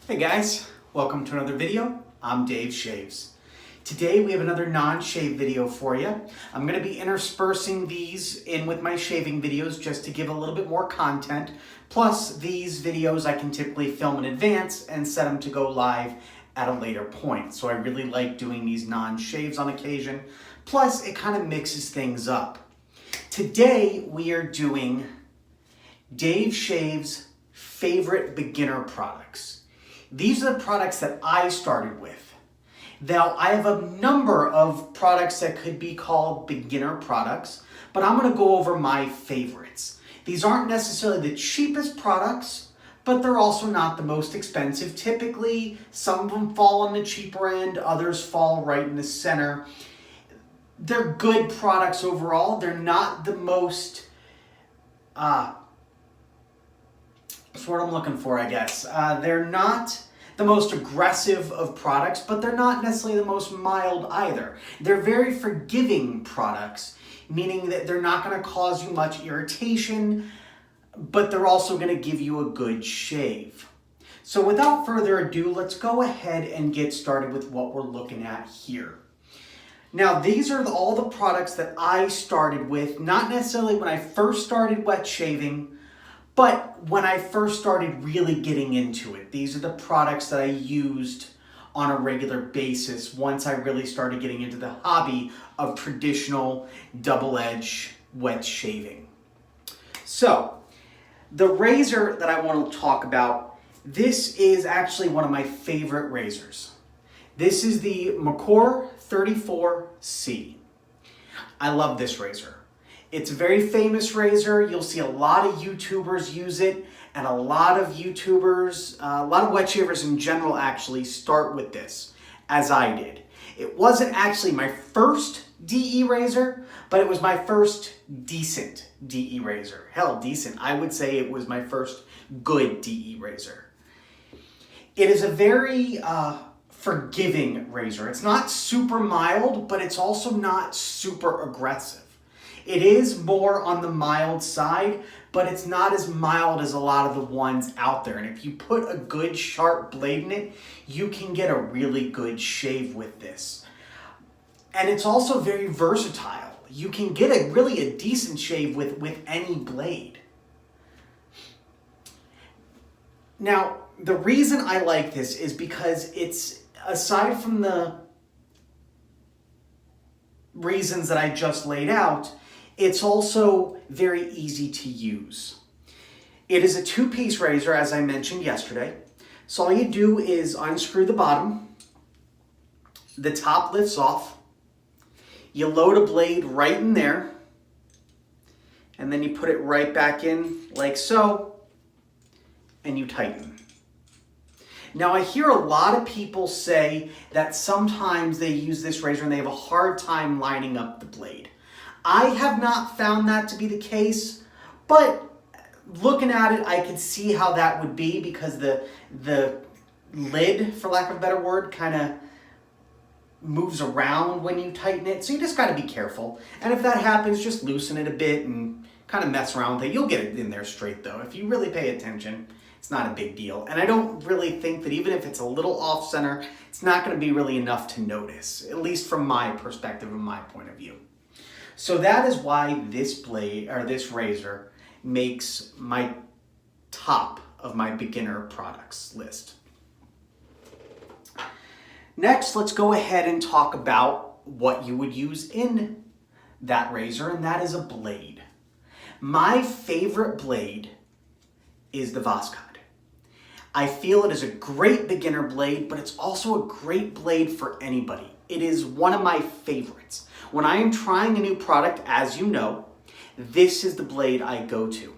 Hey guys, welcome to another video. I'm Dave Shaves. Today we have another non-shave video for you. I'm going to be interspersing these in with my shaving videos just to give a little bit more content. Plus these videos I can typically film in advance and set them to go live at a later point. So I really like doing these non-shaves on occasion. Plus it kind of mixes things up. Today we are doing Dave Shaves' favorite beginner products. These are the products that I started with. Now, I have a number of products that could be called beginner products, but I'm going to go over my favorites. These aren't necessarily the cheapest products, but they're also not the most expensive. Typically, some of them fall on the cheaper end, others fall right in the center. They're good products overall. They're not the most, that's what I'm looking for, I guess. They're not the most aggressive of products, but they're not necessarily the most mild either. They're very forgiving products, meaning that they're not going to cause you much irritation, but they're also going to give you a good shave. So without further ado, let's go ahead and get started with what we're looking at here. Now, these are all the products that I started with, not necessarily when I first started wet shaving, but when I first started really getting into it. These are the products that I used on a regular basis once I really started getting into the hobby of traditional double-edge wet shaving. So, the razor that I want to talk about, this is actually one of my favorite razors. This is the Merkur 34C. I love this razor. It's a very famous razor. You'll see a lot of YouTubers use it, and a lot of YouTubers, a lot of wet shavers in general actually start with this, as I did. It wasn't actually my first DE razor, but it was my first decent DE razor. Hell, decent. I would say it was my first good DE razor. It is a very forgiving razor. It's not super mild, but it's also not super aggressive. It is more on the mild side, but it's not as mild as a lot of the ones out there. And if you put a good sharp blade in it, you can get a really good shave with this. And it's also very versatile. You can get a decent shave with any blade. Now, the reason I like this is because it's, aside from the reasons that I just laid out, it's also very easy to use. It is a two-piece razor, as I mentioned yesterday. So all you do is unscrew the bottom. The top lifts off. You load a blade right in there. And then you put it right back in like so. And you tighten. Now, I hear a lot of people say that sometimes they use this razor and they have a hard time lining up the blade. I have not found that to be the case, but looking at it, I could see how that would be because the lid, for lack of a better word, kind of moves around when you tighten it. So you just got to be careful. And if that happens, just loosen it a bit and kind of mess around with it. You'll get it in there straight, though. If you really pay attention, it's not a big deal. And I don't really think that even if it's a little off center, it's not going to be really enough to notice, at least from my perspective and my point of view. So that is why this blade, or this razor, makes my top of my beginner products list. Next, let's go ahead and talk about what you would use in that razor, and that is a blade. My favorite blade is the Voskhod. I feel it is a great beginner blade, but it's also a great blade for anybody. It is one of my favorites. When I am trying a new product, as you know, this is the blade I go to.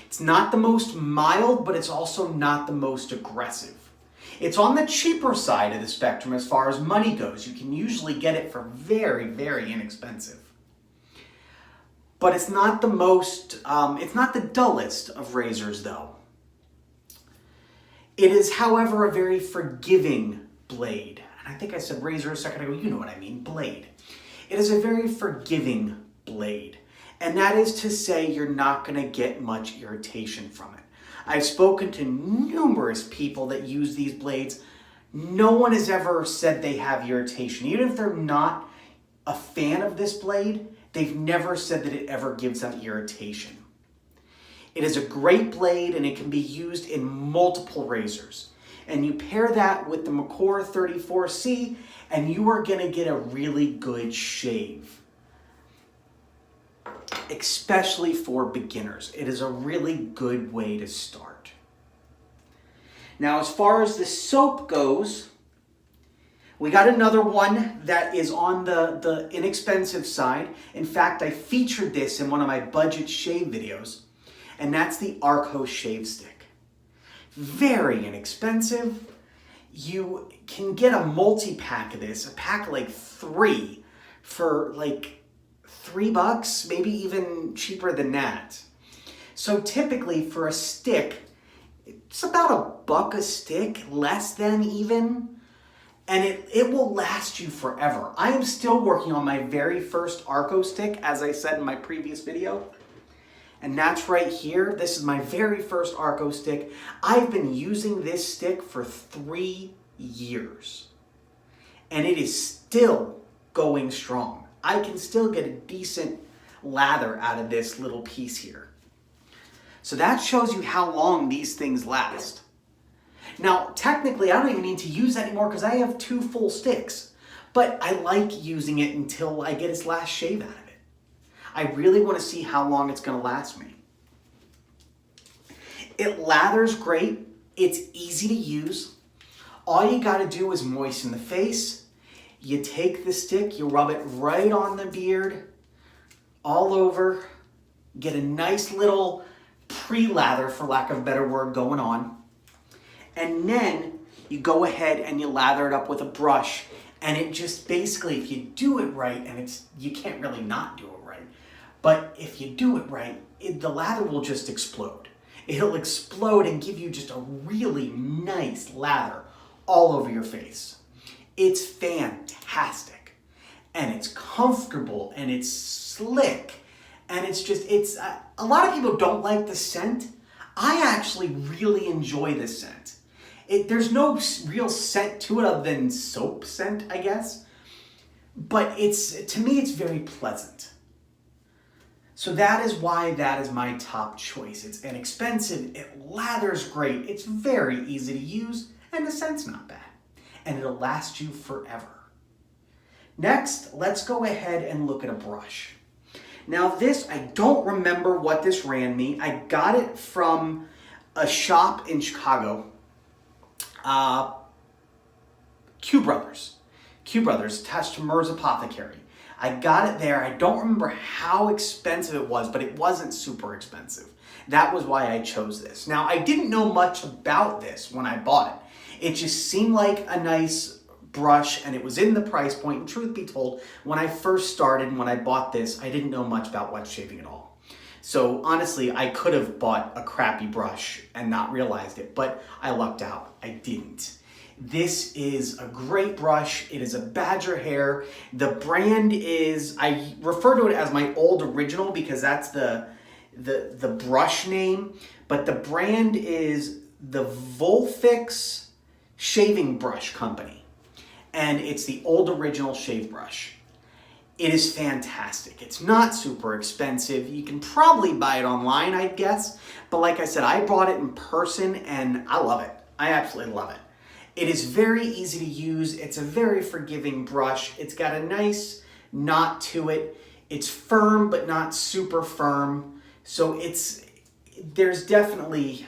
It's not the most mild, but it's also not the most aggressive. It's on the cheaper side of the spectrum as far as money goes. You can usually get it for very, very inexpensive. But it's not the most, it's not the dullest of razors though. It is, however, a very forgiving blade. And I think I said razor a second ago, you know what I mean, blade. It is a very forgiving blade. And that is to say you're not going to get much irritation from it. I've spoken to numerous people that use these blades. No one has ever said they have irritation. Even if they're not a fan of this blade, they've never said that it ever gives them irritation. It is a great blade and it can be used in multiple razors. And you pair that with the Merkur 34C and you are gonna get a really good shave. Especially for beginners. It is a really good way to start. Now, as far as the soap goes, we got another one that is on the inexpensive side. In fact, I featured this in one of my budget shave videos, and that's the Arko shave stick. Very inexpensive. You can get a multi-pack of this, a pack of like 3 for like $3, maybe even cheaper than that. So typically for a stick, it's about $1 a stick, less than even, and it will last you forever. I am still working on my very first Arko stick, as I said in my previous video, and that's right here. This is my very first Arko stick. I've been using this stick for 3 years, and it is still going strong. I can still get a decent lather out of this little piece here. So that shows you how long these things last. Now, technically, I don't even need to use that anymore because I have 2 full sticks. But I like using it until I get its last shave out of it. I really want to see how long it's going to last me. It lathers great. It's easy to use. All you got to do is moisten the face. You take the stick, you rub it right on the beard, all over. Get a nice little pre-lather, for lack of a better word, going on. And then you go ahead and you lather it up with a brush. And it just basically, if you do it right, and you can't really not do it right, but if you do it right, the lather will just explode. It'll explode and give you just a really nice lather all over your face. It's fantastic, and it's comfortable, and it's slick, and it's a lot of people don't like the scent. I actually really enjoy this scent. There's no real scent to it other than soap scent, I guess, but to me, it's very pleasant. So that is why that is my top choice. It's inexpensive, it lathers great, it's very easy to use, and the scent's not bad. And it'll last you forever. Next, let's go ahead and look at a brush. Now this, I don't remember what this ran me. I got it from a shop in Chicago, Q Brothers, attached to Mer's Apothecary. I got it there. I don't remember how expensive it was, but it wasn't super expensive. That was why I chose this. Now, I didn't know much about this when I bought it. It just seemed like a nice brush, and it was in the price point. And truth be told, when I first started and when I bought this, I didn't know much about wet shaving at all. So honestly, I could have bought a crappy brush and not realized it, but I lucked out. I didn't. This is a great brush. It is a badger hair. The brand is, I refer to it as my old original because that's the brush name, but the brand is the Volfix Shaving Brush Company, and it's the old original shave brush. It is fantastic. It's not super expensive. You can probably buy it online, I guess, but like I said, I bought it in person and I love it. I absolutely love it. It is very easy to use. It's a very forgiving brush. It's got a nice knot to it. It's firm, but not super firm. So it's definitely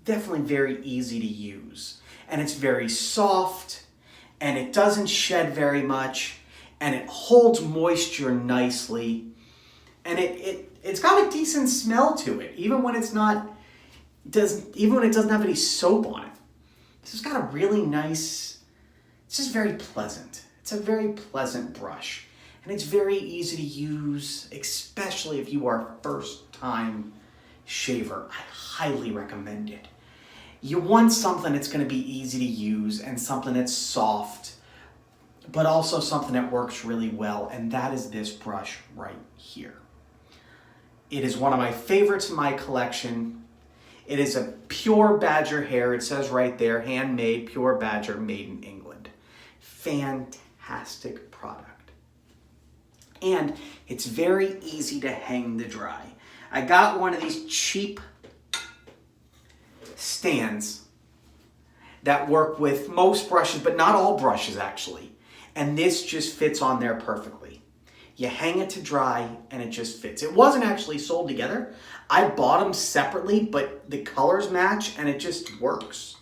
very easy to use. And it's very soft, and it doesn't shed very much, and it holds moisture nicely. And it's got a decent smell to it, even when it doesn't have any soap on it. This has got a really nice, it's just very pleasant. It's a very pleasant brush. And it's very easy to use, especially if you are a first-time shaver. I highly recommend it. You want something that's going to be easy to use and something that's soft, but also something that works really well, and that is this brush right here. It is one of my favorites in my collection. It is a pure badger hair. It says right there, handmade, pure badger, made in England. Fantastic product. And it's very easy to hang to dry. I got one of these cheap stands that work with most brushes, but not all brushes actually. And this just fits on there perfectly. You hang it to dry and it just fits. It wasn't actually sold together. I bought them separately, but the colors match and it just works.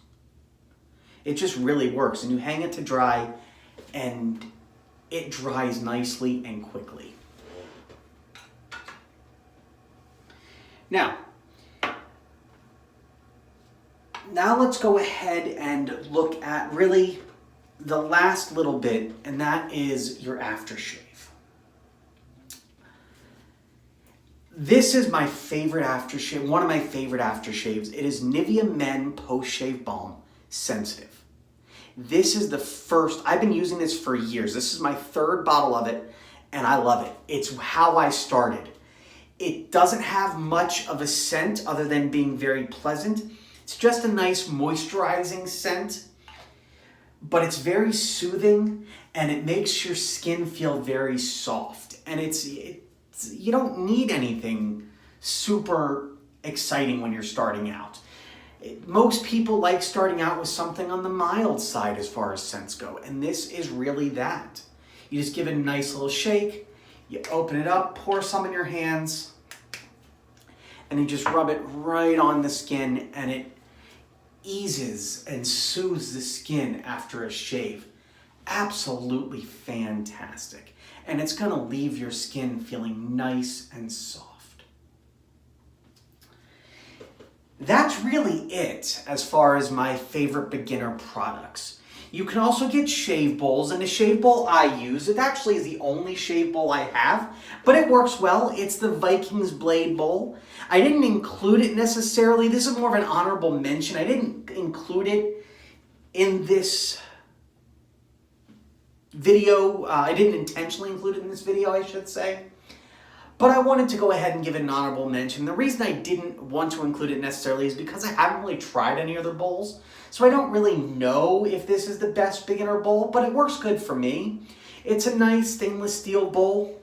It just really works. And you hang it to dry and it dries nicely and quickly. Now let's go ahead and look at really the last little bit, and that is your aftershave. This is my favorite aftershave, one of my favorite aftershaves. It is Nivea Men Post Shave Balm Sensitive. This is the first, I've been using this for years. This is my third bottle of it, and I love it. It's how I started. It doesn't have much of a scent other than being very pleasant. It's just a nice moisturizing scent, but it's very soothing and it makes your skin feel very soft. And you don't need anything super exciting when you're starting out. Most people like starting out with something on the mild side as far as scents go, and this is really that. You just give it a nice little shake, you open it up, pour some in your hands, and you just rub it right on the skin, and it eases and soothes the skin after a shave. Absolutely fantastic. And it's going to leave your skin feeling nice and soft. That's really it as far as my favorite beginner products. You can also get shave bowls, and the shave bowl I use, it actually is the only shave bowl I have, but it works well. It's the Vikings Blade Bowl. I didn't include it necessarily. This is more of an honorable mention. I didn't include it in this video. I didn't intentionally include it in this video, I should say. But I wanted to go ahead and give it an honorable mention. The reason I didn't want to include it necessarily is because I haven't really tried any other bowls. So I don't really know if this is the best beginner bowl, but it works good for me. It's a nice stainless steel bowl.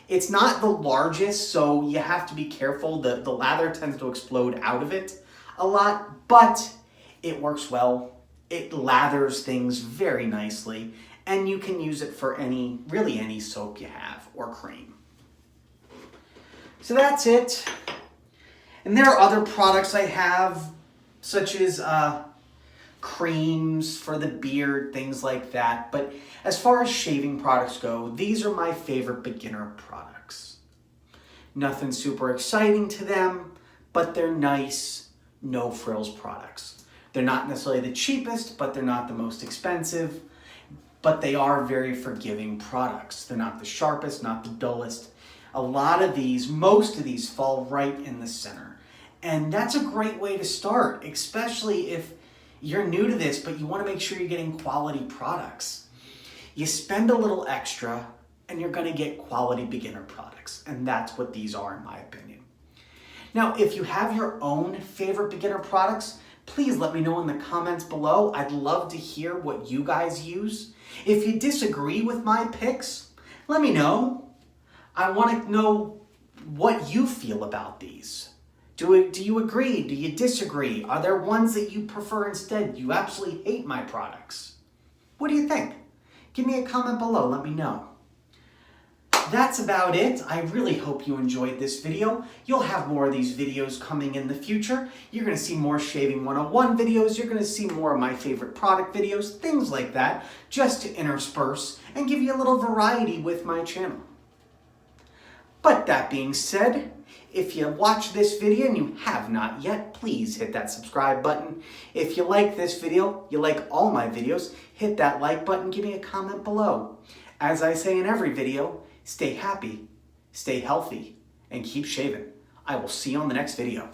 It's not the largest, so you have to be careful. The lather tends to explode out of it a lot, but it works well. It lathers things very nicely, and you can use it for really any soap you have or cream. So that's it. And there are other products I have, such as creams for the beard, things like that. But as far as shaving products go, these are my favorite beginner products. Nothing super exciting to them, but they're nice, no frills products. They're not necessarily the cheapest, but they're not the most expensive, but they are very forgiving products. They're not the sharpest, not the dullest. A lot of these, most of these fall right in the center. And that's a great way to start, especially if you're new to this, but you want to make sure you're getting quality products. You spend a little extra and you're going to get quality beginner products. And that's what these are, in my opinion. Now, if you have your own favorite beginner products, please let me know in the comments below. I'd love to hear what you guys use. If you disagree with my picks, let me know. I want to know what you feel about these. Do you agree? Do you disagree? Are there ones that you prefer instead? You absolutely hate my products. What do you think? Give me a comment below. Let me know. That's about it. I really hope you enjoyed this video. You'll have more of these videos coming in the future. You're going to see more Shaving 101 videos. You're going to see more of my favorite product videos, things like that, just to intersperse and give you a little variety with my channel. But that being said, if you watch this video and you have not yet, please hit that subscribe button. If you like this video, you like all my videos, hit that like button, give me a comment below. As I say in every video, stay happy, stay healthy, and keep shaving. I will see you on the next video.